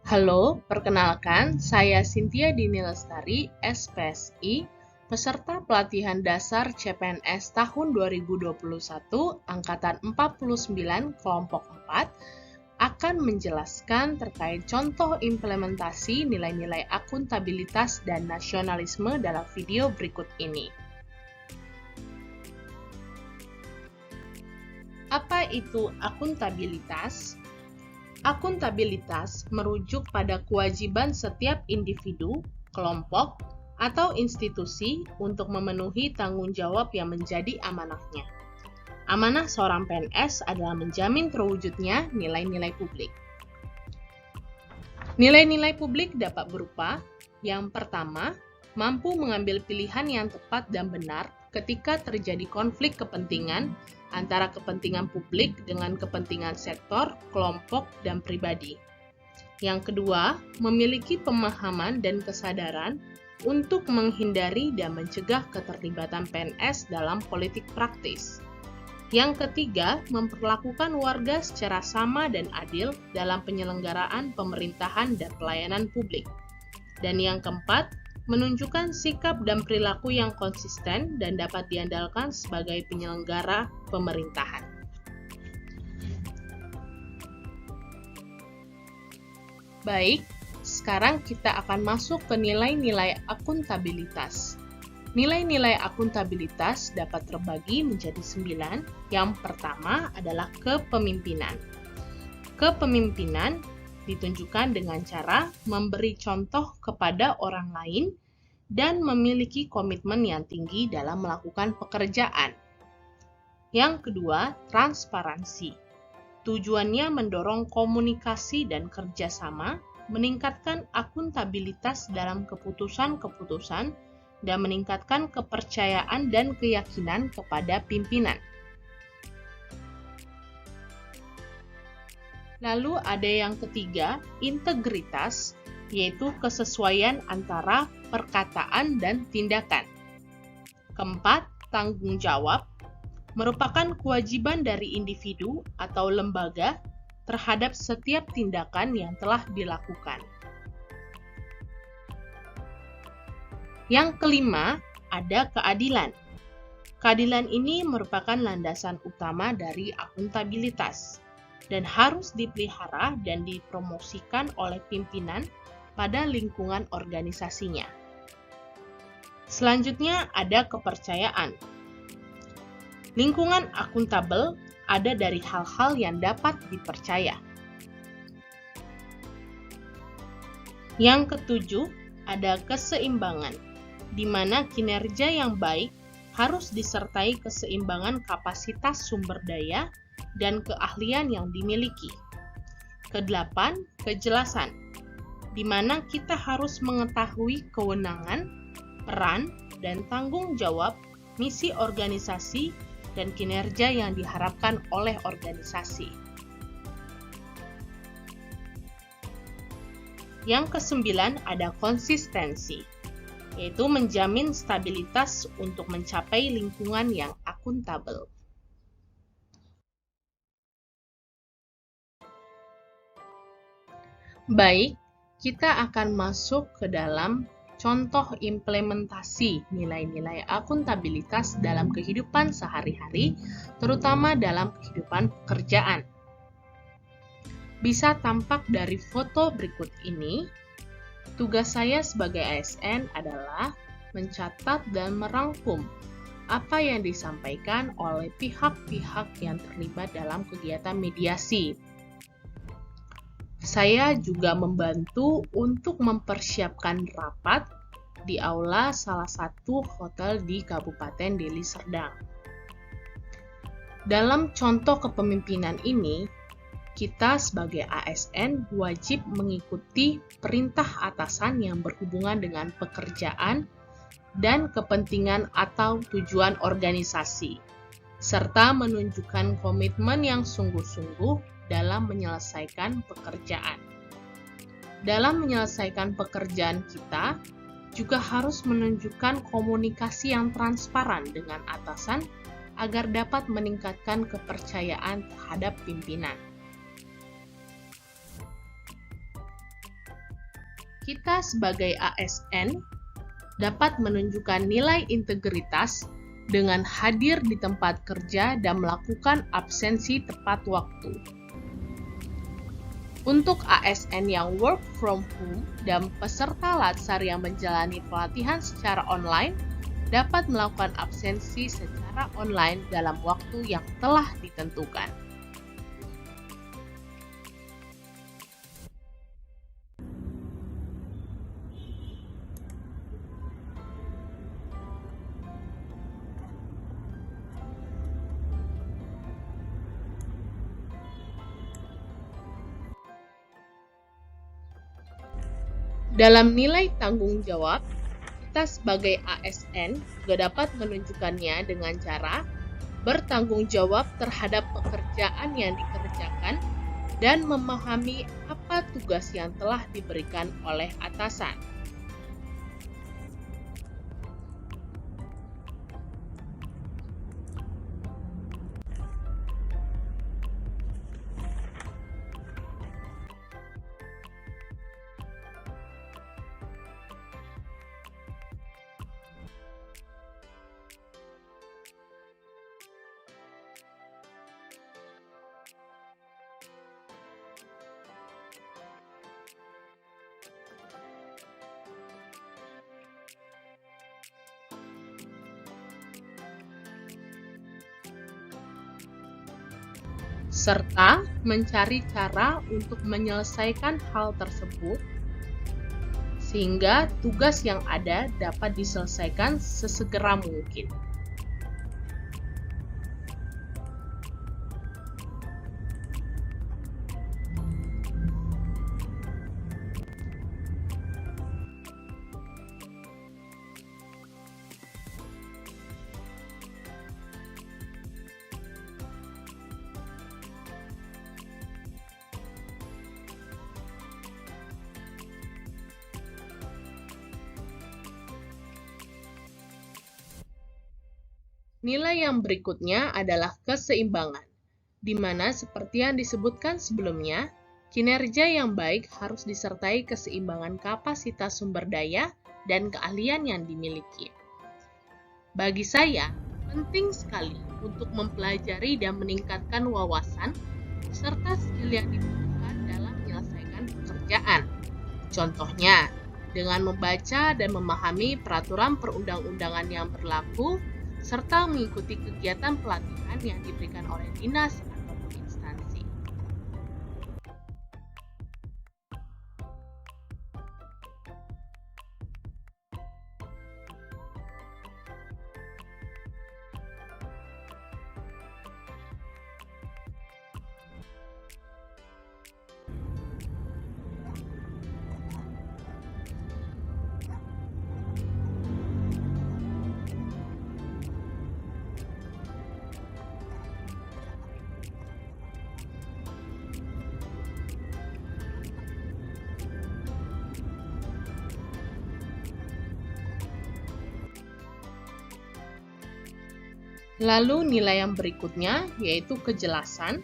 Halo, perkenalkan, saya Cynthia Dini Lestari, SPSI, peserta pelatihan dasar CPNS tahun 2021, Angkatan 49, Kelompok 4, akan menjelaskan terkait contoh implementasi nilai-nilai akuntabilitas dan nasionalisme dalam video berikut ini. Apa itu akuntabilitas? Akuntabilitas merujuk pada kewajiban setiap individu, kelompok, atau institusi untuk memenuhi tanggung jawab yang menjadi amanahnya. Amanah seorang PNS adalah menjamin terwujudnya nilai-nilai publik. Nilai-nilai publik dapat berupa: yang pertama, mampu mengambil pilihan yang tepat dan benar ketika terjadi konflik kepentingan antara kepentingan publik dengan kepentingan sektor, kelompok, dan pribadi. Yang kedua, memiliki pemahaman dan kesadaran untuk menghindari dan mencegah keterlibatan PNS dalam politik praktis. Yang ketiga, memperlakukan warga secara sama dan adil dalam penyelenggaraan pemerintahan dan pelayanan publik. Dan yang keempat, menunjukkan sikap dan perilaku yang konsisten dan dapat diandalkan sebagai penyelenggara pemerintahan. Baik, sekarang kita akan masuk ke nilai-nilai akuntabilitas. Nilai-nilai akuntabilitas dapat terbagi menjadi 9. Yang pertama adalah kepemimpinan. Kepemimpinan ditunjukkan dengan cara memberi contoh kepada orang lain dan memiliki komitmen yang tinggi dalam melakukan pekerjaan. Yang kedua, transparansi. Tujuannya mendorong komunikasi dan kerjasama, meningkatkan akuntabilitas dalam keputusan-keputusan, dan meningkatkan kepercayaan dan keyakinan kepada pimpinan. Lalu ada yang ketiga, integritas, yaitu kesesuaian antara perkataan dan tindakan. Keempat, tanggung jawab, merupakan kewajiban dari individu atau lembaga terhadap setiap tindakan yang telah dilakukan. Yang kelima, ada keadilan. Keadilan ini merupakan landasan utama dari akuntabilitas dan harus dipelihara dan dipromosikan oleh pimpinan pada lingkungan organisasinya. Selanjutnya ada kepercayaan. Lingkungan akuntabel ada dari hal-hal yang dapat dipercaya. Yang ketujuh, ada keseimbangan, di mana kinerja yang baik harus disertai keseimbangan kapasitas sumber daya dan keahlian yang dimiliki. Kedelapan, kejelasan, di mana kita harus mengetahui kewenangan, peran, dan tanggung jawab, misi organisasi, dan kinerja yang diharapkan oleh organisasi. Yang kesembilan, ada konsistensi, yaitu menjamin stabilitas untuk mencapai lingkungan yang akuntabel. Baik, kita akan masuk ke dalam contoh implementasi nilai-nilai akuntabilitas dalam kehidupan sehari-hari, terutama dalam kehidupan pekerjaan. Bisa tampak dari foto berikut ini. Tugas saya sebagai ASN adalah mencatat dan merangkum apa yang disampaikan oleh pihak-pihak yang terlibat dalam kegiatan mediasi. Saya juga membantu untuk mempersiapkan rapat di aula salah satu hotel di Kabupaten Deli Serdang. Dalam contoh kepemimpinan ini, kita sebagai ASN wajib mengikuti perintah atasan yang berhubungan dengan pekerjaan dan kepentingan atau tujuan organisasi, serta menunjukkan komitmen yang sungguh-sungguh dalam menyelesaikan pekerjaan. Dalam menyelesaikan pekerjaan kita, juga harus menunjukkan komunikasi yang transparan dengan atasan agar dapat meningkatkan kepercayaan terhadap pimpinan. kita sebagai ASN dapat menunjukkan nilai integritas dengan hadir di tempat kerja dan melakukan absensi tepat waktu. Untuk ASN yang work from home dan peserta latsar yang menjalani pelatihan secara online dapat melakukan absensi secara online dalam waktu yang telah ditentukan. Dalam nilai tanggung jawab, kita sebagai ASN juga dapat menunjukkannya dengan cara bertanggung jawab terhadap pekerjaan yang dikerjakan dan memahami apa tugas yang telah diberikan oleh atasan. Serta mencari cara untuk menyelesaikan hal tersebut sehingga tugas yang ada dapat diselesaikan sesegera mungkin. Nilai yang berikutnya adalah keseimbangan, di mana seperti yang disebutkan sebelumnya, kinerja yang baik harus disertai keseimbangan kapasitas sumber daya dan keahlian yang dimiliki. Bagi saya, penting sekali untuk mempelajari dan meningkatkan wawasan serta skill yang dibutuhkan dalam menyelesaikan pekerjaan. Contohnya, dengan membaca dan memahami peraturan perundang-undangan yang berlaku, serta mengikuti kegiatan pelatihan yang diberikan oleh dinas ataupun instansi. Lalu nilai yang berikutnya yaitu kejelasan.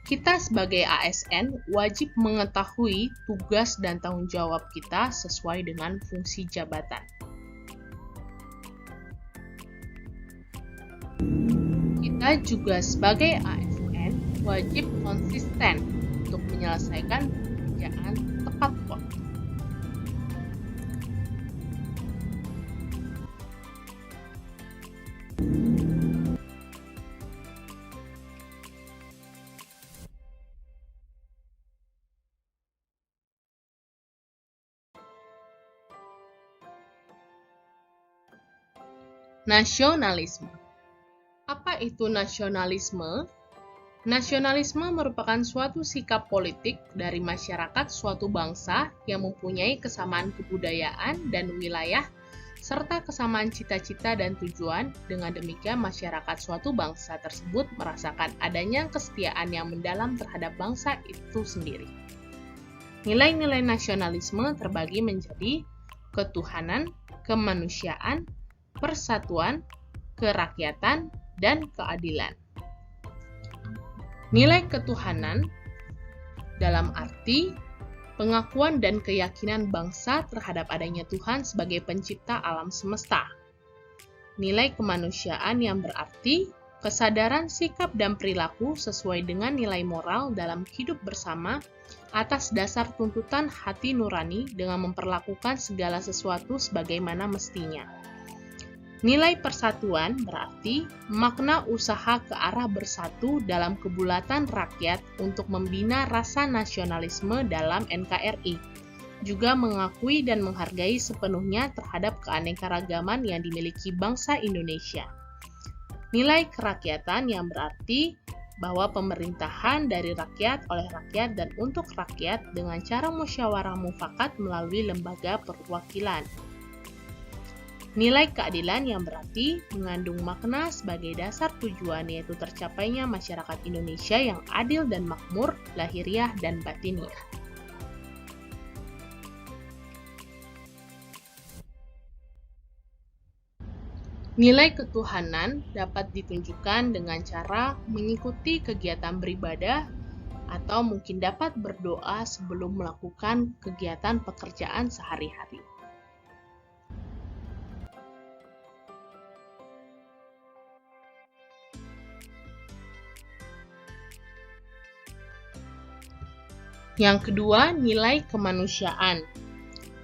Kita sebagai ASN wajib mengetahui tugas dan tanggung jawab kita sesuai dengan fungsi jabatan. Kita juga sebagai ASN wajib konsisten untuk menyelesaikan pekerjaan tepat waktu. Nasionalisme. Apa itu nasionalisme? Nasionalisme merupakan suatu sikap politik dari masyarakat suatu bangsa yang mempunyai kesamaan kebudayaan dan wilayah, serta kesamaan cita-cita dan tujuan. Dengan demikian, masyarakat suatu bangsa tersebut merasakan adanya kesetiaan yang mendalam terhadap bangsa itu sendiri. Nilai-nilai nasionalisme terbagi menjadi ketuhanan, kemanusiaan, persatuan, kerakyatan, dan keadilan. Nilai ketuhanan dalam arti pengakuan dan keyakinan bangsa terhadap adanya Tuhan sebagai pencipta alam semesta. Nilai kemanusiaan yang berarti kesadaran sikap dan perilaku sesuai dengan nilai moral dalam hidup bersama atas dasar tuntutan hati nurani dengan memperlakukan segala sesuatu sebagaimana mestinya. Nilai persatuan berarti makna usaha ke arah bersatu dalam kebulatan rakyat untuk membina rasa nasionalisme dalam NKRI, juga mengakui dan menghargai sepenuhnya terhadap keanekaragaman yang dimiliki bangsa Indonesia. Nilai kerakyatan yang berarti bahwa pemerintahan dari rakyat, oleh rakyat, dan untuk rakyat dengan cara musyawarah mufakat melalui lembaga perwakilan. Nilai keadilan yang berarti mengandung makna sebagai dasar tujuan yaitu tercapainya masyarakat Indonesia yang adil dan makmur, lahiriah dan batiniah. Nilai ketuhanan dapat ditunjukkan dengan cara mengikuti kegiatan beribadah atau mungkin dapat berdoa sebelum melakukan kegiatan pekerjaan sehari-hari. Yang kedua, nilai kemanusiaan.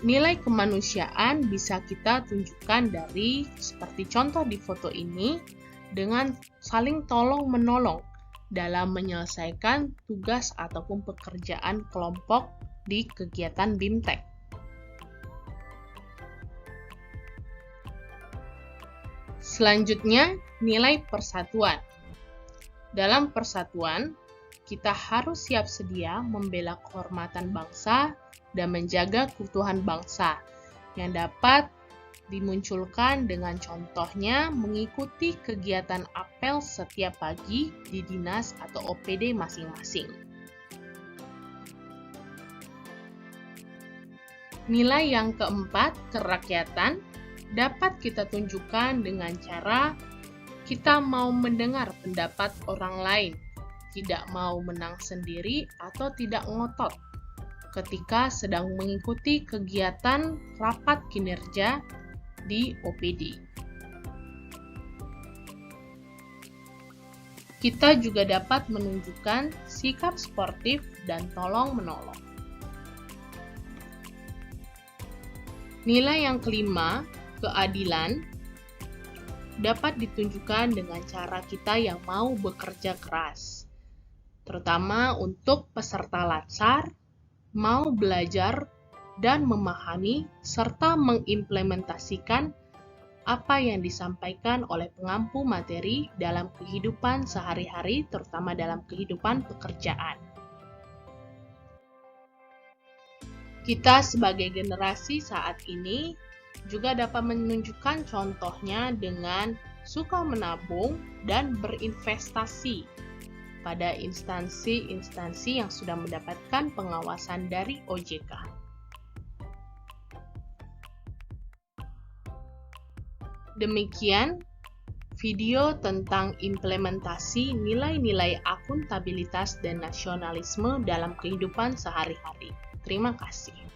Nilai kemanusiaan bisa kita tunjukkan dari seperti contoh di foto ini dengan saling tolong-menolong dalam menyelesaikan tugas ataupun pekerjaan kelompok di kegiatan BIMTEK. Selanjutnya, nilai persatuan. Dalam persatuan, kita harus siap sedia membela kehormatan bangsa dan menjaga keutuhan bangsa yang dapat dimunculkan dengan contohnya mengikuti kegiatan apel setiap pagi di dinas atau OPD masing-masing. Nilai yang keempat, kerakyatan, dapat kita tunjukkan dengan cara kita mau mendengar pendapat orang lain, tidak mau menang sendiri atau tidak ngotot ketika sedang mengikuti kegiatan rapat kinerja di OPD. Kita juga dapat menunjukkan sikap sportif dan tolong-menolong. Nilai yang kelima, keadilan, dapat ditunjukkan dengan cara kita yang mau bekerja keras, terutama untuk peserta latsar, mau belajar dan memahami serta mengimplementasikan apa yang disampaikan oleh pengampu materi dalam kehidupan sehari-hari, terutama dalam kehidupan pekerjaan. Kita sebagai generasi saat ini juga dapat menunjukkan contohnya dengan suka menabung dan berinvestasi pada instansi-instansi yang sudah mendapatkan pengawasan dari OJK. Demikian video tentang implementasi nilai-nilai akuntabilitas dan nasionalisme dalam kehidupan sehari-hari. Terima kasih.